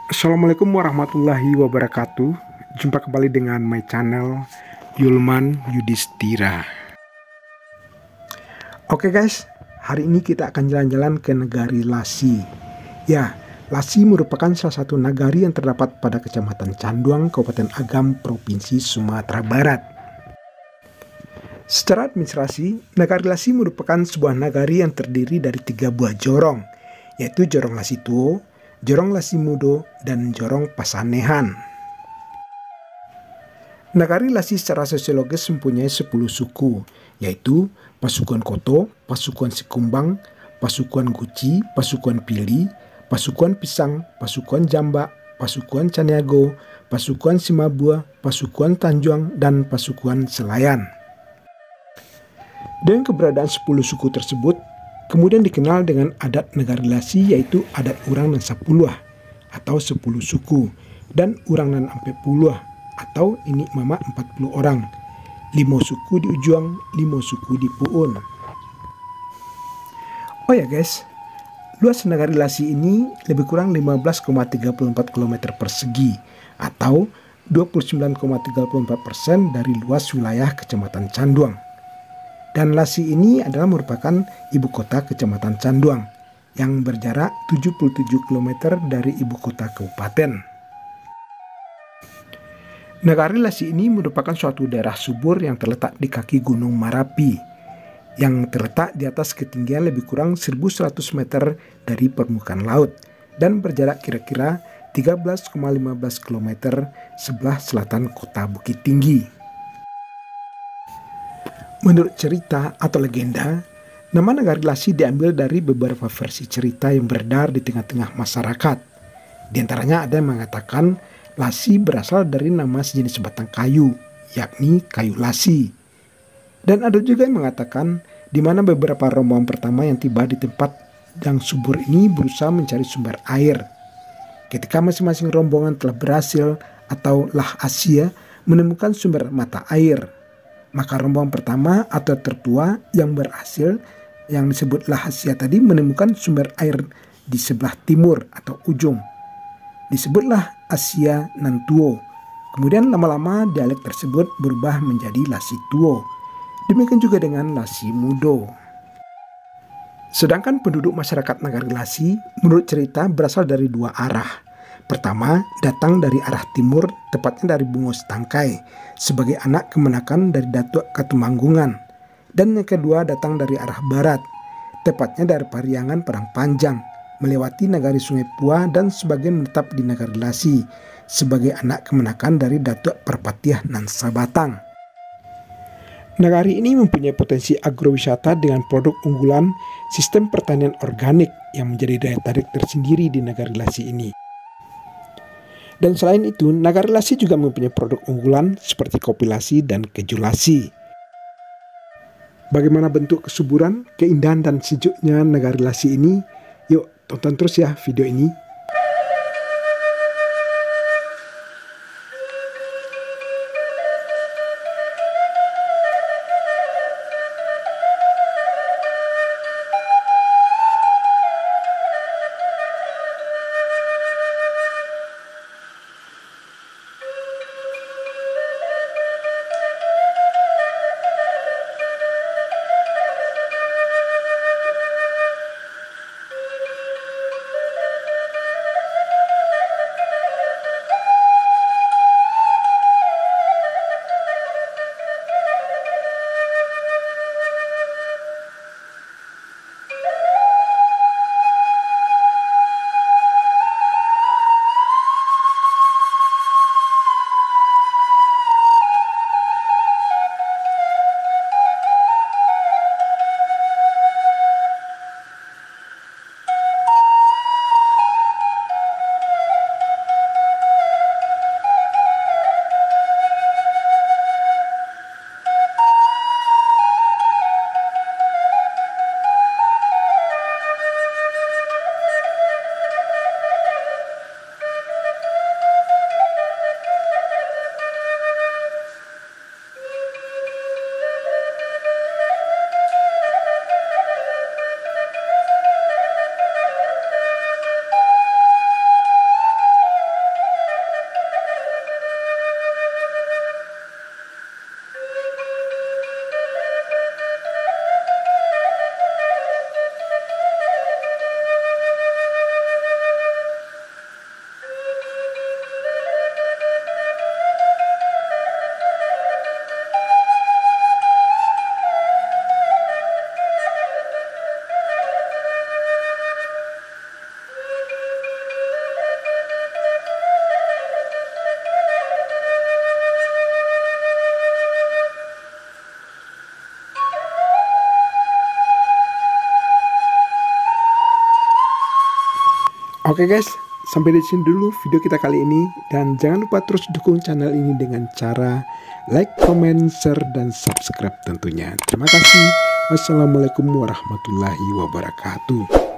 Assalamualaikum warahmatullahi wabarakatuh. Jumpa kembali dengan my channel Yulman Yudhistira. Oke guys, hari ini kita akan jalan-jalan ke negari Lasi. Ya, Lasi merupakan salah satu nagari yang terdapat pada Kecamatan Canduang, Kabupaten Agam, Provinsi Sumatera Barat. Secara administrasi, Nagari Lasi merupakan sebuah nagari yang terdiri dari 3 buah jorong, yaitu Jorong Lasi Tuo, Jorong Lasi Mudo, dan Jorong Pasanehan. Nagari Lasi secara sosiologis mempunyai 10 suku, yaitu Pasukuan Koto, Pasukuan Sikumbang, Pasukuan Guci, Pasukuan Pili, Pasukuan Pisang, Pasukuan Jamba, Pasukuan Caniago, Pasukuan Simabua, Pasukuan Tanjuang, dan Pasukuan Selayan. Dengan keberadaan 10 suku tersebut, kemudian dikenal dengan adat Nagari Lasi, yaitu adat Urang dan Sapuluh atau 10 suku, dan Urang dan Ampe Puluh atau ini mama 40 orang, 5 suku di Ujuang, 5 suku di Puun. Oh ya guys, luas Nagari Lasi ini lebih kurang 15,34 km persegi atau 29,34% dari luas wilayah Kecamatan Canduang. Dan Lasi ini adalah merupakan ibu kota Kecamatan Canduang yang berjarak 77 km dari ibu kota kabupaten. Nagari Lasi ini merupakan suatu daerah subur yang terletak di kaki Gunung Marapi yang terletak di atas ketinggian lebih kurang 1100 meter dari permukaan laut dan berjarak kira-kira 13,15 km sebelah selatan kota Bukit Tinggi. Menurut cerita atau legenda, nama Nagari Lasi diambil dari beberapa versi cerita yang beredar di tengah-tengah masyarakat. Di antaranya ada yang mengatakan Lasi berasal dari nama sejenis batang kayu, yakni kayu lasi. Dan ada juga yang mengatakan di mana beberapa rombongan pertama yang tiba di tempat yang subur ini berusaha mencari sumber air. Ketika masing-masing rombongan telah berhasil atau lah Asia menemukan sumber mata air, maka rombongan pertama atau tertua yang berhasil yang disebut Lahasia tadi menemukan sumber air di sebelah timur atau ujung. Disebutlah Asia Nantuo. Kemudian lama-lama dialek tersebut berubah menjadi Lasi Tuo. Demikian juga dengan Lasi Mudo. Sedangkan penduduk masyarakat Nagari Lasi menurut cerita berasal dari 2 arah. Pertama, datang dari arah timur, tepatnya dari Bungos Tangkai, sebagai anak kemenakan dari Datuk Katumanggungan. Dan yang kedua datang dari arah barat, tepatnya dari Pariangan Perang Panjang, melewati Nagari Sungai Pua dan sebagian menetap di Nagari Lasi, sebagai anak kemenakan dari Datuk Perpatiah nan Sabatang. Nagari ini mempunyai potensi agrowisata dengan produk unggulan sistem pertanian organik yang menjadi daya tarik tersendiri di Nagari Lasi ini. Dan selain itu, Nagari Lasi juga mempunyai produk unggulan seperti kopi Lasi dan keju Lasi. Bagaimana bentuk kesuburan, keindahan dan sejuknya Nagari Lasi ini? Yuk tonton terus ya video ini. Oke guys, sampai di sini dulu video kita kali ini. Dan jangan lupa terus dukung channel ini dengan cara like, comment, share, dan subscribe tentunya. Terima kasih. Wassalamualaikum warahmatullahi wabarakatuh.